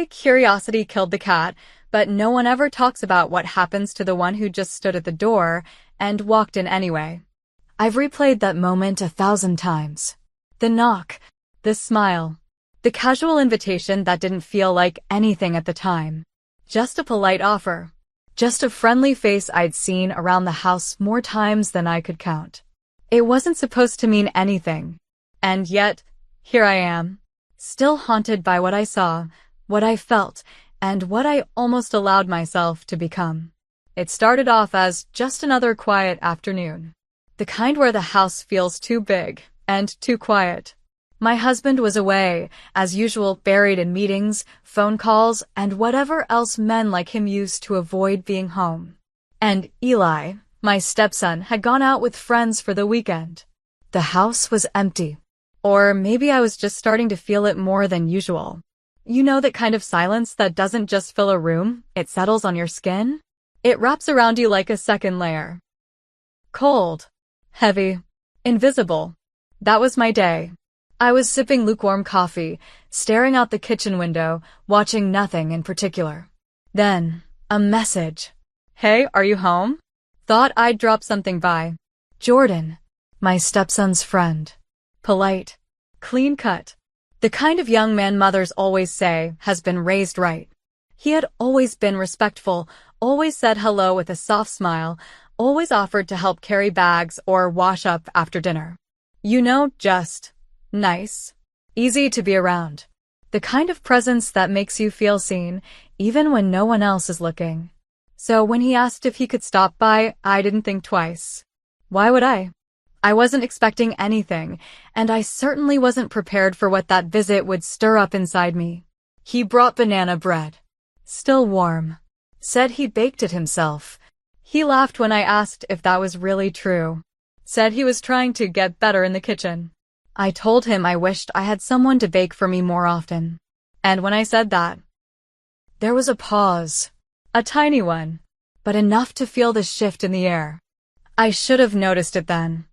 Curiosity killed the cat, but no one ever talks about what happens to the one who just stood at the door and walked in anyway. I've replayed that moment 1,000 times. The knock, the smile, the casual invitation that didn't feel like anything at the time. Just a polite offer. Just a friendly face I'd seen around the house more times than I could count. It wasn't supposed to mean anything. And yet, here I am, still haunted by what I saw, what I felt, and what I almost allowed myself to become. It started off as just another quiet afternoon. The kind where the house feels too big and too quiet. My husband was away, as usual, buried in meetings, phone calls, and whatever else men like him used to avoid being home. And Eli, my stepson, had gone out with friends for the weekend. The house was empty. Or maybe I was just starting to feel it more than usual. You know that kind of silence that doesn't just fill a room, it settles on your skin? It wraps around you like a second layer. Cold. Heavy. Invisible. That was my day. I was sipping lukewarm coffee, staring out the kitchen window, watching nothing in particular. Then, a message. Hey, are you home? Thought I'd drop something by. Jordan, my stepson's friend. Polite. Clean cut. The kind of young man mothers always say has been raised right. He had always been respectful, always said hello with a soft smile, always offered to help carry bags or wash up after dinner. You know, just nice. Easy to be around. The kind of presence that makes you feel seen, even when no one else is looking. So when he asked if he could stop by, I didn't think twice. Why would I? I wasn't expecting anything, and I certainly wasn't prepared for what that visit would stir up inside me. He brought banana bread. Still warm. Said he baked it himself. He laughed when I asked if that was really true. Said he was trying to get better in the kitchen. I told him I wished I had someone to bake for me more often. And when I said that, there was a pause. A tiny one, but enough to feel the shift in the air. I should have noticed it then.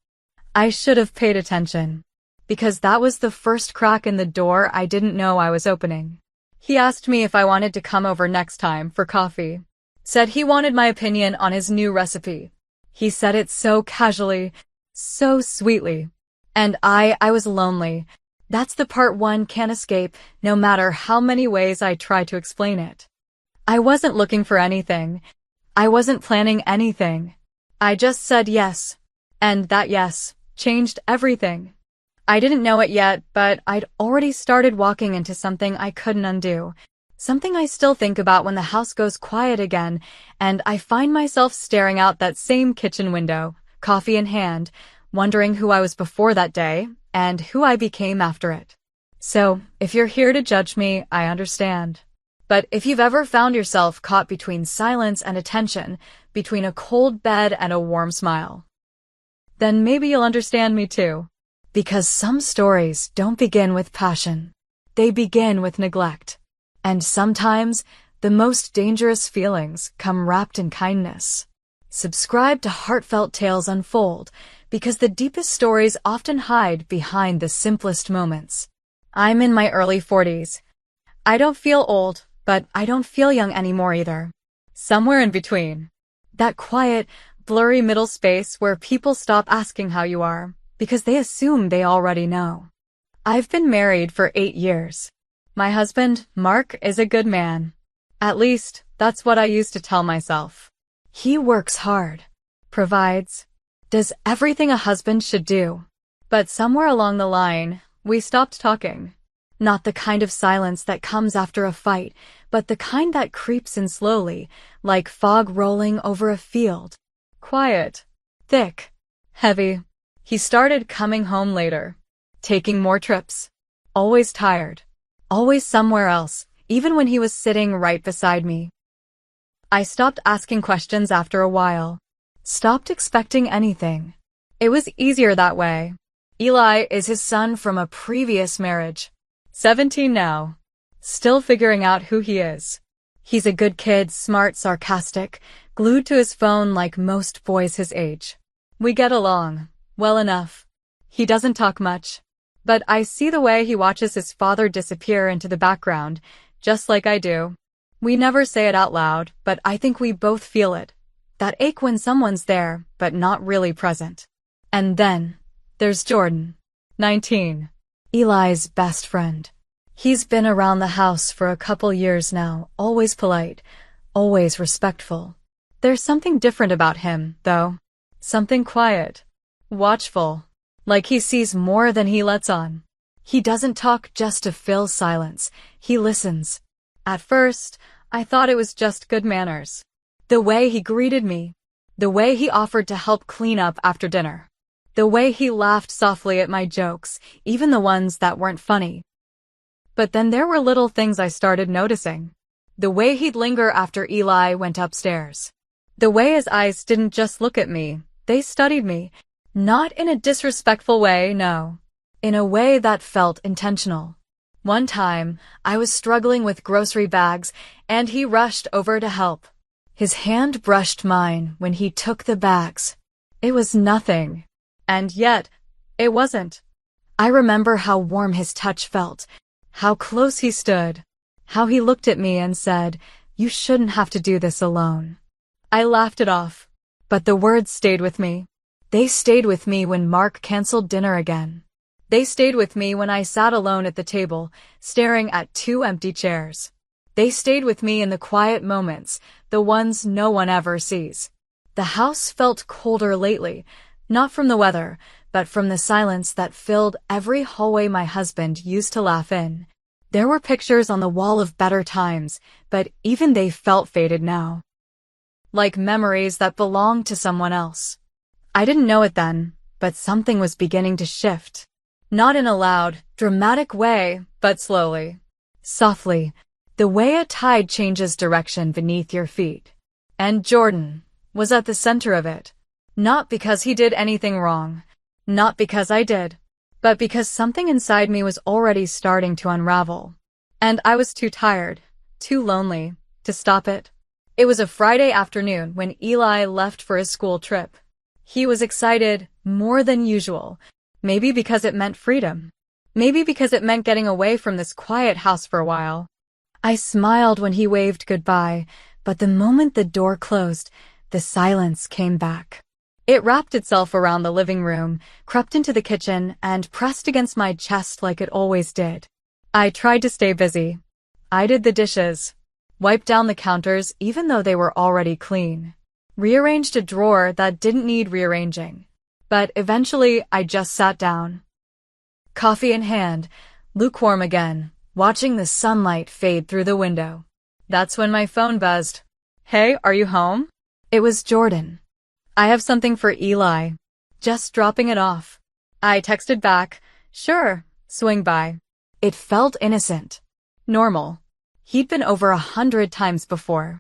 I should have paid attention. Because that was the first crack in the door I didn't know I was opening. He asked me if I wanted to come over next time for coffee. Said he wanted my opinion on his new recipe. He said it so casually, so sweetly. And I was lonely. That's the part one can't escape, no matter how many ways I try to explain it. I wasn't looking for anything. I wasn't planning anything. I just said yes. And that yes changed everything. I didn't know it yet, but I'd already started walking into something I couldn't undo. Something I still think about when the house goes quiet again, and I find myself staring out that same kitchen window, coffee in hand, wondering who I was before that day, and who I became after it. So, if you're here to judge me, I understand. But if you've ever found yourself caught between silence and attention, between a cold bed and a warm smile, then maybe you'll understand me too. Because some stories don't begin with passion. They begin with neglect. And sometimes, the most dangerous feelings come wrapped in kindness. Subscribe to Heartfelt Tales Unfold, because the deepest stories often hide behind the simplest moments. I'm in my early 40s. I don't feel old, but I don't feel young anymore either. Somewhere in between. That quiet, blurry middle space where people stop asking how you are, because they assume they already know. I've been married for 8 years. My husband, Mark, is a good man. At least, that's what I used to tell myself. He works hard, provides, does everything a husband should do. But somewhere along the line, we stopped talking. Not the kind of silence that comes after a fight, but the kind that creeps in slowly, like fog rolling over a field. Quiet, thick, heavy. He started coming home later, taking more trips. Always tired. Always somewhere else, even when he was sitting right beside me. I stopped asking questions after a while. Stopped expecting anything. It was easier that way. Eli is his son from a previous marriage. 17 now. Still figuring out who he is. He's a good kid, smart, sarcastic, glued to his phone like most boys his age. We get along well enough. He doesn't talk much. But I see the way he watches his father disappear into the background, just like I do. We never say it out loud, but I think we both feel it. That ache when someone's there, but not really present. And then, there's Jordan. 19. Eli's best friend. He's been around the house for a couple years now, always polite, always respectful. There's something different about him, though. Something quiet. Watchful. Like he sees more than he lets on. He doesn't talk just to fill silence. He listens. At first, I thought it was just good manners. The way he greeted me. The way he offered to help clean up after dinner. The way he laughed softly at my jokes, even the ones that weren't funny. But then there were little things I started noticing. The way he'd linger after Eli went upstairs. The way his eyes didn't just look at me, they studied me. Not in a disrespectful way, no. In a way that felt intentional. One time, I was struggling with grocery bags, and he rushed over to help. His hand brushed mine when he took the bags. It was nothing. And yet, it wasn't. I remember how warm his touch felt, how close he stood, how he looked at me and said, "You shouldn't have to do this alone." I laughed it off, but the words stayed with me. They stayed with me when Mark canceled dinner again. They stayed with me when I sat alone at the table, staring at 2 empty chairs. They stayed with me in the quiet moments, the ones no one ever sees. The house felt colder lately, not from the weather, but from the silence that filled every hallway my husband used to laugh in. There were pictures on the wall of better times, but even they felt faded now. Like memories that belonged to someone else. I didn't know it then, but something was beginning to shift. Not in a loud, dramatic way, but slowly. Softly, the way a tide changes direction beneath your feet. And Jordan was at the center of it. Not because he did anything wrong. Not because I did. But because something inside me was already starting to unravel. And I was too tired, too lonely, to stop it. It was a Friday afternoon when Eli left for his school trip. He was excited, more than usual. Maybe because it meant freedom. Maybe because it meant getting away from this quiet house for a while. I smiled when he waved goodbye, but the moment the door closed, the silence came back. It wrapped itself around the living room, crept into the kitchen, and pressed against my chest like it always did. I tried to stay busy. I did the dishes, wiped down the counters even though they were already clean, rearranged a drawer that didn't need rearranging. But eventually, I just sat down. Coffee in hand, lukewarm again, watching the sunlight fade through the window. That's when my phone buzzed. "Hey, are you home?" It was Jordan. "I have something for Eli. Just dropping it off." I texted back, "Sure, swing by." It felt innocent. Normal. He'd been over 100 times before.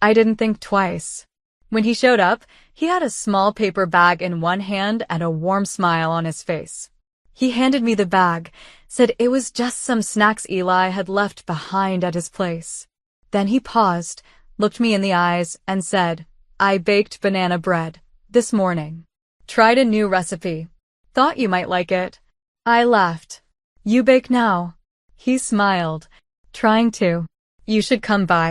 I didn't think twice. When he showed up, he had a small paper bag in one hand and a warm smile on his face. He handed me the bag, said it was just some snacks Eli had left behind at his place. Then he paused, looked me in the eyes, and said, "I baked banana bread this morning. Tried a new recipe. Thought you might like it." I laughed. "You bake now?" He smiled. "Trying to. You should come by.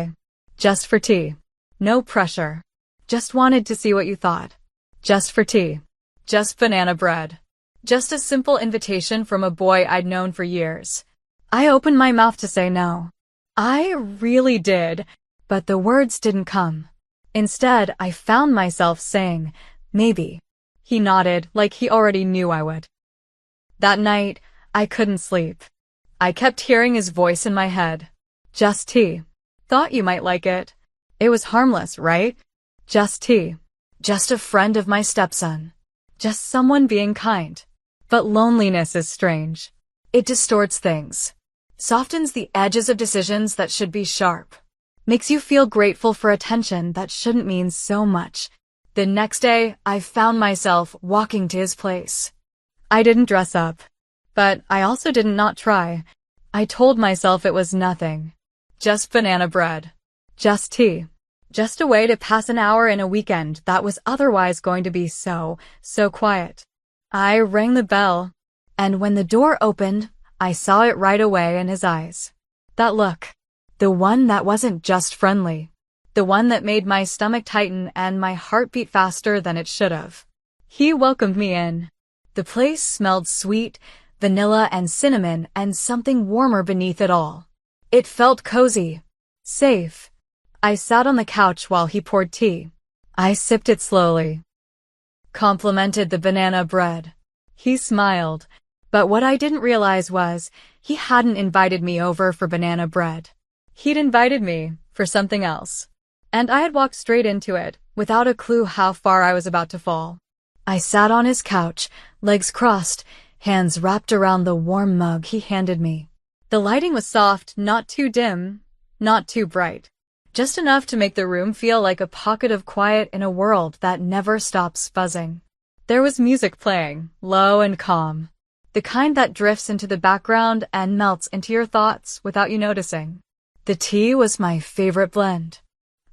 Just for tea. No pressure. Just wanted to see what you thought. Just for tea. Just banana bread." Just a simple invitation from a boy I'd known for years. I opened my mouth to say no. I really did, but the words didn't come. Instead, I found myself saying, "Maybe." He nodded like he already knew I would. That night, I couldn't sleep. I kept hearing his voice in my head. "Just tea. Thought you might like it. It was harmless, right? Just tea. Just a friend of my stepson. Just someone being kind." But loneliness is strange. It distorts things. Softens the edges of decisions that should be sharp. Makes you feel grateful for attention that shouldn't mean so much. The next day, I found myself walking to his place. I didn't dress up. But I also didn't not try. I told myself it was nothing. Just banana bread. Just tea. Just a way to pass an hour in a weekend that was otherwise going to be so quiet. I rang the bell, and when the door opened, I saw it right away in his eyes. That look. The one that wasn't just friendly. The one that made my stomach tighten and my heart beat faster than it should have. He welcomed me in. The place smelled sweet, vanilla and cinnamon, and something warmer beneath it all. It felt cozy. Safe. I sat on the couch while he poured tea. I sipped it slowly. Complimented the banana bread. He smiled, but what I didn't realize was he hadn't invited me over for banana bread. He'd invited me for something else. And I had walked straight into it, without a clue how far I was about to fall. I sat on his couch, legs crossed, hands wrapped around the warm mug he handed me. The lighting was soft, not too dim, not too bright. Just enough to make the room feel like a pocket of quiet in a world that never stops buzzing. There was music playing, low and calm. The kind that drifts into the background and melts into your thoughts without you noticing. The tea was my favorite blend.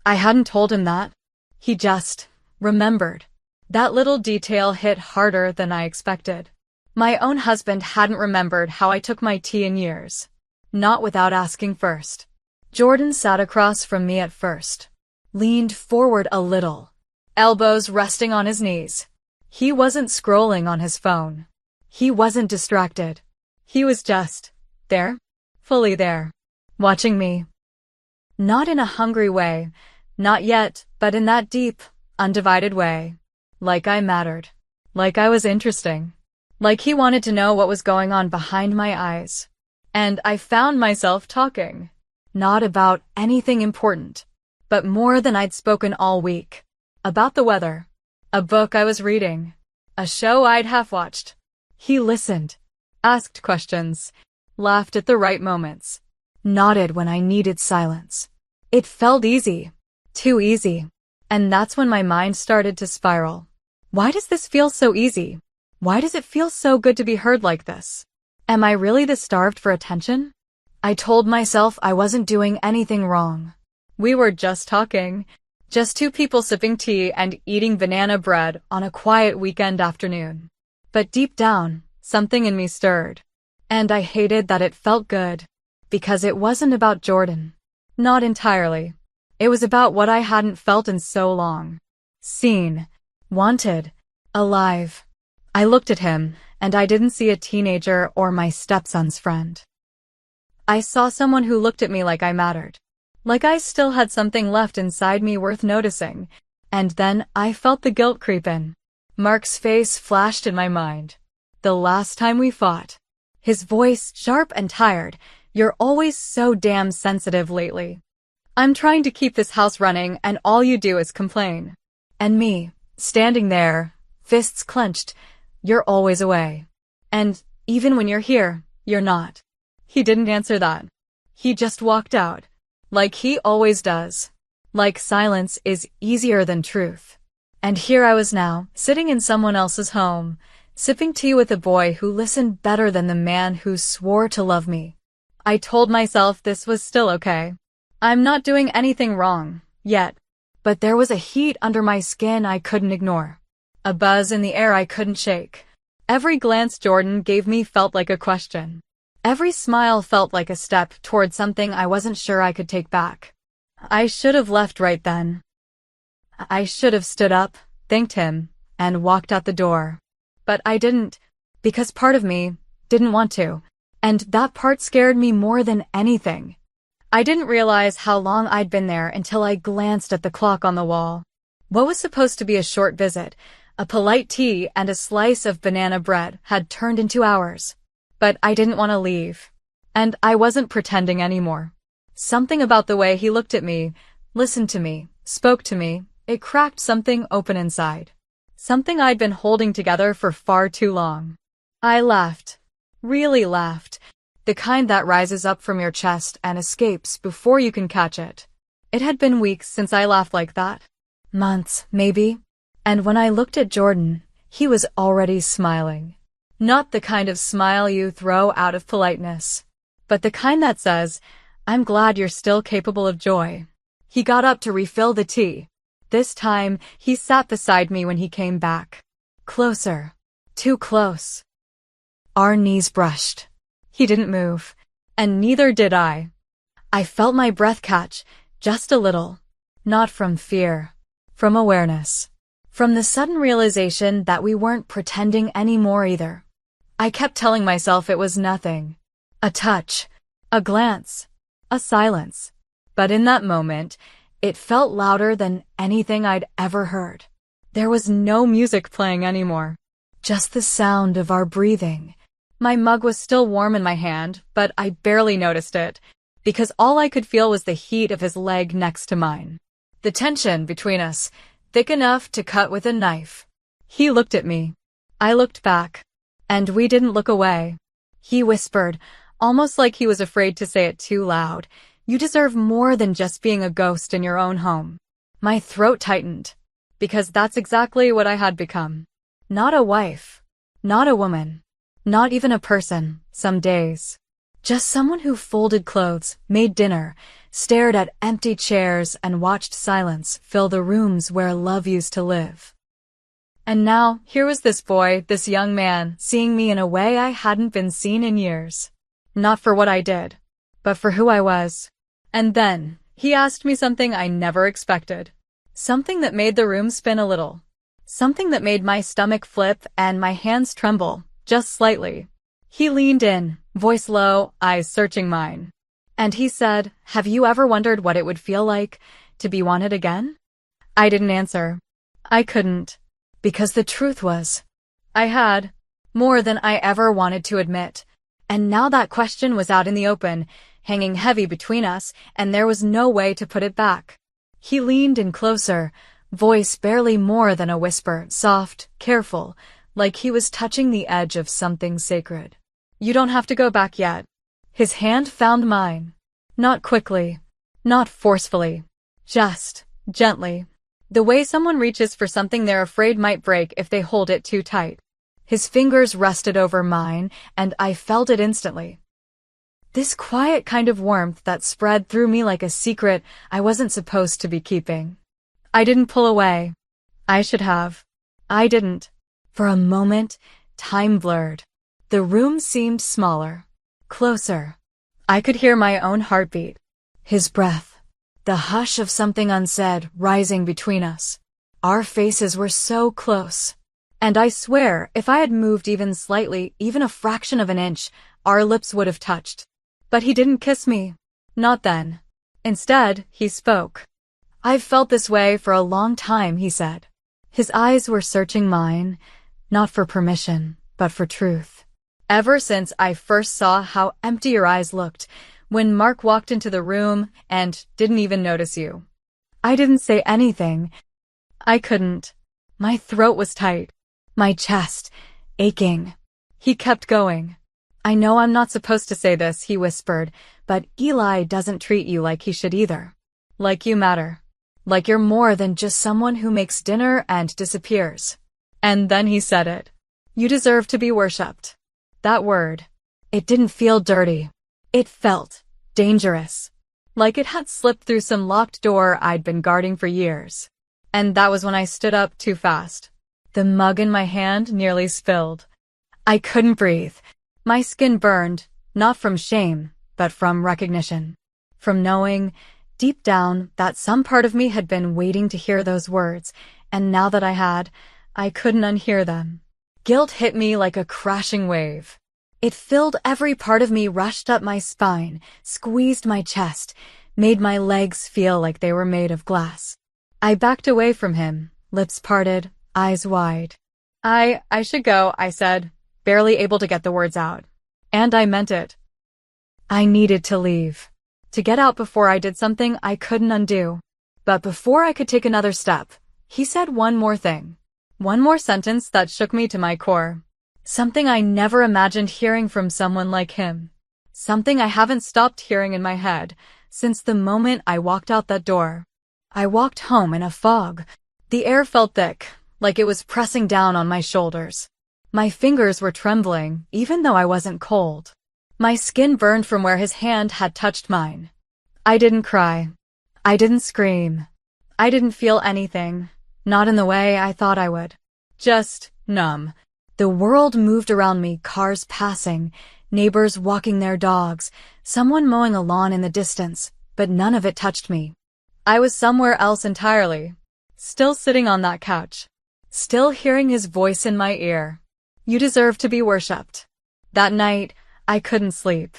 I hadn't told him that. He just remembered. That little detail hit harder than I expected. My own husband hadn't remembered how I took my tea in years. Not without asking first. Jordan sat across from me at first. Leaned forward a little. Elbows resting on his knees. He wasn't scrolling on his phone. He wasn't distracted. He was just there. Fully there. Watching me. Not in a hungry way. Not yet, but in that deep, undivided way. Like I mattered. Like I was interesting. Like he wanted to know what was going on behind my eyes. And I found myself talking. Not about anything important, but more than I'd spoken all week. About the weather. A book I was reading. A show I'd half-watched. He listened. Asked questions. Laughed at the right moments. Nodded when I needed silence. It felt easy. Too easy. And that's when my mind started to spiral. Why does this feel so easy? Why does it feel so good to be heard like this? Am I really this starved for attention? I told myself I wasn't doing anything wrong. We were just talking. Just two people sipping tea and eating banana bread on a quiet weekend afternoon. But deep down, something in me stirred. And I hated that it felt good. Because it wasn't about Jordan. Not entirely. It was about what I hadn't felt in so long. Seen. Wanted. Alive. I looked at him, and I didn't see a teenager or my stepson's friend. I saw someone who looked at me like I mattered. Like I still had something left inside me worth noticing. And then I felt the guilt creep in. Mark's face flashed in my mind. The last time we fought. His voice sharp and tired. You're always so damn sensitive lately. I'm trying to keep this house running and all you do is complain. And me, standing there, fists clenched, you're always away. And even when you're here, you're not. He didn't answer that. He just walked out. Like he always does. Like silence is easier than truth. And here I was now, sitting in someone else's home, sipping tea with a boy who listened better than the man who swore to love me. I told myself this was still okay. I'm not doing anything wrong, yet. But there was a heat under my skin I couldn't ignore. A buzz in the air I couldn't shake. Every glance Jordan gave me felt like a question. Every smile felt like a step toward something I wasn't sure I could take back. I should have left right then. I should have stood up, thanked him, and walked out the door. But I didn't, because part of me didn't want to, and that part scared me more than anything. I didn't realize how long I'd been there until I glanced at the clock on the wall. What was supposed to be a short visit, a polite tea and a slice of banana bread, had turned into hours. But I didn't want to leave. And I wasn't pretending anymore. Something about the way he looked at me, listened to me, spoke to me, it cracked something open inside. Something I'd been holding together for far too long. I laughed. Really laughed. The kind that rises up from your chest and escapes before you can catch it. It had been weeks since I laughed like that. Months, maybe. And when I looked at Jordan, he was already smiling. Not the kind of smile you throw out of politeness, but the kind that says, I'm glad you're still capable of joy. He got up to refill the tea. This time, he sat beside me when he came back. Closer. Too close. Our knees brushed. He didn't move. And neither did I. I felt my breath catch, just a little. Not from fear. From awareness. From the sudden realization that we weren't pretending anymore either. I kept telling myself it was nothing. A touch. A glance. A silence. But in that moment, it felt louder than anything I'd ever heard. There was no music playing anymore. Just the sound of our breathing. My mug was still warm in my hand, but I barely noticed it, because all I could feel was the heat of his leg next to mine. The tension between us, thick enough to cut with a knife. He looked at me. I looked back. And we didn't look away. He whispered, almost like he was afraid to say it too loud, "You deserve more than just being a ghost in your own home." My throat tightened, because that's exactly what I had become. Not a wife. Not a woman. Not even a person, some days. Just someone who folded clothes, made dinner, stared at empty chairs, and watched silence fill the rooms where love used to live. And now, here was this boy, this young man, seeing me in a way I hadn't been seen in years. Not for what I did, but for who I was. And then, he asked me something I never expected. Something that made the room spin a little. Something that made my stomach flip and my hands tremble, just slightly. He leaned in, voice low, eyes searching mine. And he said, "Have you ever wondered what it would feel like to be wanted again?" I didn't answer. I couldn't. Because the truth was, I had, more than I ever wanted to admit. And now that question was out in the open, hanging heavy between us, and there was no way to put it back. He leaned in closer, voice barely more than a whisper, soft, careful, like he was touching the edge of something sacred. "You don't have to go back yet." His hand found mine. Not quickly, not forcefully, just gently. The way someone reaches for something they're afraid might break if they hold it too tight. His fingers rested over mine, and I felt it instantly. This quiet kind of warmth that spread through me like a secret I wasn't supposed to be keeping. I didn't pull away. I should have. I didn't. For a moment, time blurred. The room seemed smaller, closer. I could hear my own heartbeat. His breath. The hush of something unsaid rising between us. Our faces were so close. And I swear, if I had moved even slightly, even a fraction of an inch, our lips would have touched. But he didn't kiss me. Not then. Instead, he spoke. "I've felt this way for a long time," he said. His eyes were searching mine, not for permission, but for truth. "Ever since I first saw how empty your eyes looked, when Mark walked into the room and didn't even notice you." I didn't say anything. I couldn't. My throat was tight. My chest, aching. He kept going. "I know I'm not supposed to say this," he whispered, "but Eli doesn't treat you like he should either. Like you matter. Like you're more than just someone who makes dinner and disappears." And then he said it. "You deserve to be worshipped." That word. It didn't feel dirty. It felt dangerous. Like it had slipped through some locked door I'd been guarding for years. And that was when I stood up too fast. The mug in my hand nearly spilled. I couldn't breathe. My skin burned, not from shame, but from recognition. From knowing, deep down, that some part of me had been waiting to hear those words, and now that I had, I couldn't unhear them. Guilt hit me like a crashing wave. It filled every part of me, rushed up my spine, squeezed my chest, made my legs feel like they were made of glass. I backed away from him, lips parted, eyes wide. I should go," I said, barely able to get the words out. And I meant it. I needed to leave. To get out before I did something I couldn't undo. But before I could take another step, he said one more thing. One more sentence that shook me to my core. Something I never imagined hearing from someone like him. Something I haven't stopped hearing in my head since the moment I walked out that door. I walked home in a fog. The air felt thick, like it was pressing down on my shoulders. My fingers were trembling, even though I wasn't cold. My skin burned from where his hand had touched mine. I didn't cry. I didn't scream. I didn't feel anything, not in the way I thought I would. Just numb. The world moved around me, cars passing, Neighbors walking their dogs, someone mowing a lawn in the distance, but none of it touched me. I was somewhere else entirely. Still sitting on that couch. Still hearing his voice in my ear. You deserve to be worshipped. That night, I couldn't sleep.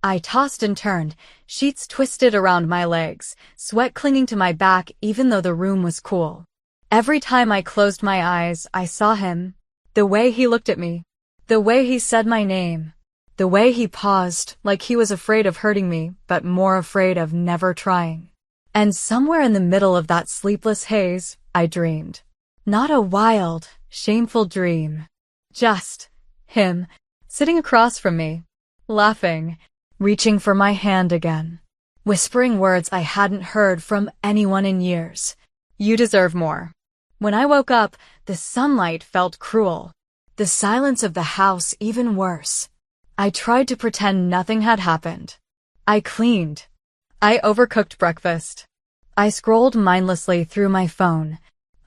I tossed and turned, sheets twisted around my legs, sweat clinging to my back even though the room was cool. Every time I closed my eyes, I saw him. The way he looked at me. The way he said my name. The way he paused, like he was afraid of hurting me, but more afraid of never trying. And somewhere in the middle of that sleepless haze, I dreamed. Not a wild, shameful dream. Just him, sitting across from me, laughing, reaching for my hand again, whispering words I hadn't heard from anyone in years. You deserve more. When I woke up, the sunlight felt cruel. The silence of the house even worse. I tried to pretend nothing had happened. I cleaned. I overcooked breakfast. I scrolled mindlessly through my phone.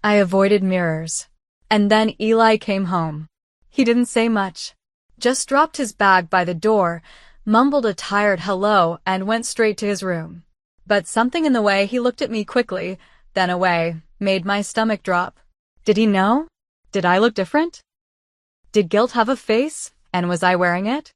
I avoided mirrors. And then Eli came home. He didn't say much. Just dropped his bag by the door, mumbled a tired hello, and went straight to his room. But something in the way he looked at me quickly, then away, made my stomach drop. Did he know? Did I look different? Did guilt have a face, and was I wearing it?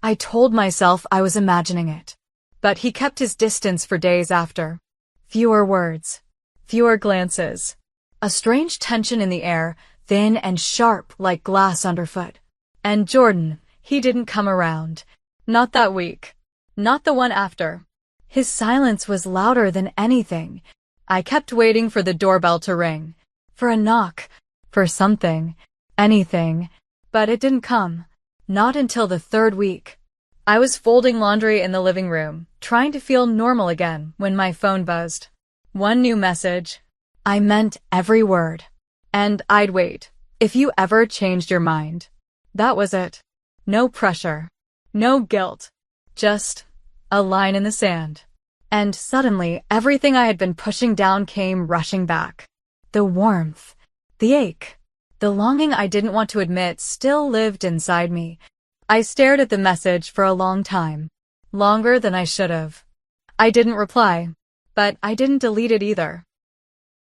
I told myself I was imagining it. But he kept his distance for days after. Fewer words. Fewer glances. A strange tension in the air, thin and sharp like glass underfoot. And Jordan, he didn't come around. Not that week. Not the one after. His silence was louder than anything. I kept waiting for the doorbell to ring. For a knock. For something. Anything. But it didn't come. Not until the third week. I was folding laundry in the living room, trying to feel normal again, when my phone buzzed. One new message. I meant every word. And I'd wait. If you ever changed your mind. That was it. No pressure. No guilt. Just a line in the sand. And suddenly, everything I had been pushing down came rushing back. The warmth. The ache. The longing I didn't want to admit still lived inside me. I stared at the message for a long time. Longer than I should have. I didn't reply. But I didn't delete it either.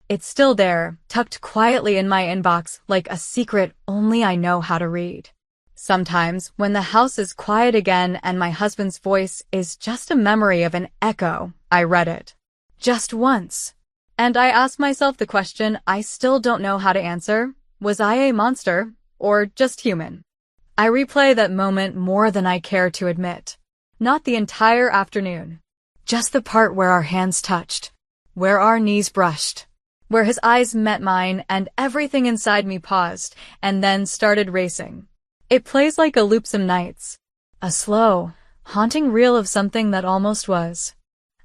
It's still there, tucked quietly in my inbox like a secret only I know how to read. Sometimes, when the house is quiet again and my husband's voice is just a memory of an echo, I read it. Just once. And I ask myself the question I still don't know how to answer. Was I a monster, or just human? I replay that moment more than I care to admit. Not the entire afternoon. Just the part where our hands touched. Where our knees brushed. Where his eyes met mine and everything inside me paused, and then started racing. It plays like a loop some nights. A slow, haunting reel of something that almost was.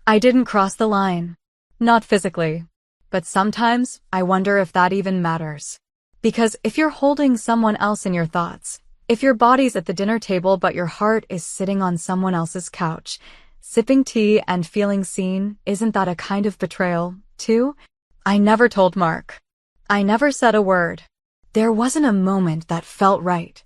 I didn't cross the line. Not physically. But sometimes, I wonder if that even matters. Because if you're holding someone else in your thoughts, if your body's at the dinner table but your heart is sitting on someone else's couch, sipping tea and feeling seen, isn't that a kind of betrayal, too? I never told Mark. I never said a word. There wasn't a moment that felt right.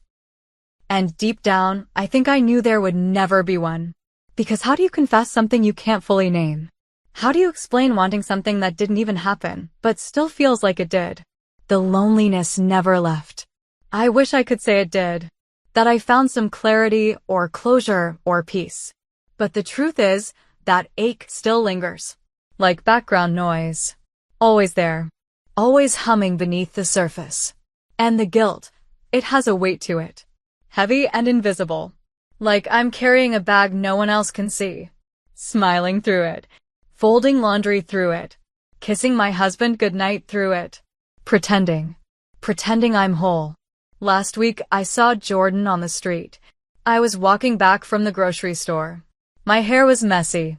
And deep down, I think I knew there would never be one. Because how do you confess something you can't fully name? How do you explain wanting something that didn't even happen, but still feels like it did? The loneliness never left. I wish I could say it did. That I found some clarity, or closure, or peace. But the truth is, that ache still lingers. Like background noise. Always there. Always humming beneath the surface. And the guilt, it has a weight to it. Heavy and invisible. Like I'm carrying a bag no one else can see. Smiling through it. Folding laundry through it. Kissing my husband goodnight through it. Pretending. Pretending I'm whole. Last week, I saw Jordan on the street. I was walking back from the grocery store. My hair was messy.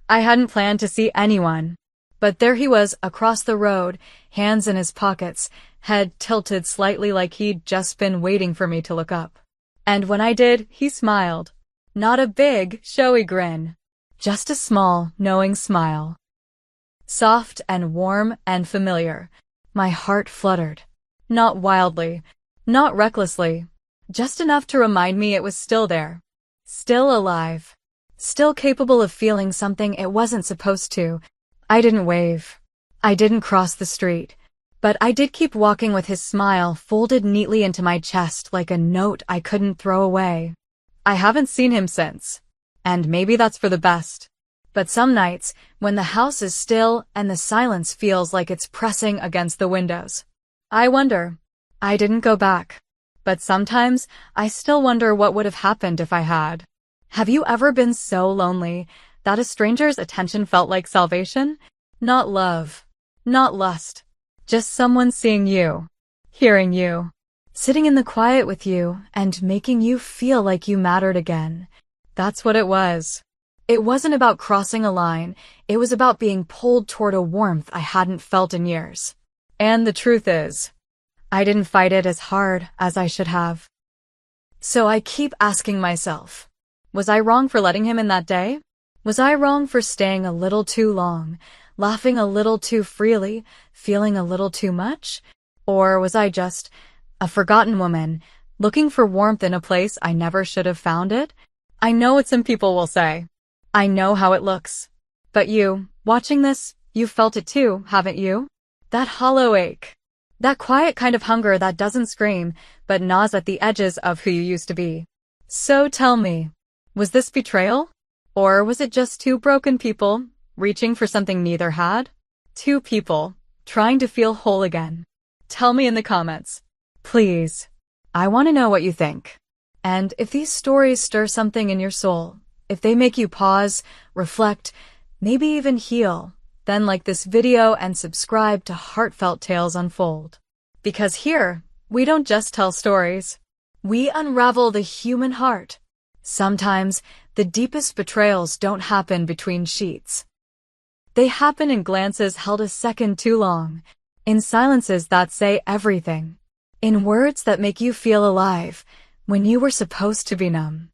I hadn't planned to see anyone. But there he was across the road, hands in his pockets, head tilted slightly like he'd just been waiting for me to look up. And when I did, he smiled. Not a big, showy grin. Just a small, knowing smile. Soft and warm and familiar. My heart fluttered. Not wildly. Not recklessly. Just enough to remind me it was still there. Still alive. Still capable of feeling something it wasn't supposed to. I didn't wave. I didn't cross the street. But I did keep walking with his smile folded neatly into my chest like a note I couldn't throw away. I haven't seen him since. And maybe that's for the best. But some nights, when the house is still and the silence feels like it's pressing against the windows, I wonder. I didn't go back. But sometimes, I still wonder what would have happened if I had. Have you ever been so lonely that a stranger's attention felt like salvation? Not love. Not lust. Just someone seeing you. Hearing you. Sitting in the quiet with you and making you feel like you mattered again. That's what it was. It wasn't about crossing a line, it was about being pulled toward a warmth I hadn't felt in years. And the truth is, I didn't fight it as hard as I should have. So I keep asking myself, was I wrong for letting him in that day? Was I wrong for staying a little too long, laughing a little too freely, feeling a little too much? Or was I just a forgotten woman, looking for warmth in a place I never should have found it? I know what some people will say. I know how it looks. But you, watching this, you've felt it too, haven't you? That hollow ache. That quiet kind of hunger that doesn't scream, but gnaws at the edges of who you used to be. So tell me, was this betrayal? Or was it just two broken people, reaching for something neither had? Two people, trying to feel whole again. Tell me in the comments. Please. I want to know what you think. And if these stories stir something in your soul, if they make you pause, reflect, maybe even heal, then like this video and subscribe to Heartfelt Tales Unfold. Because here, we don't just tell stories. We unravel the human heart. Sometimes, the deepest betrayals don't happen between sheets. They happen in glances held a second too long, in silences that say everything, in words that make you feel alive when you were supposed to be numb.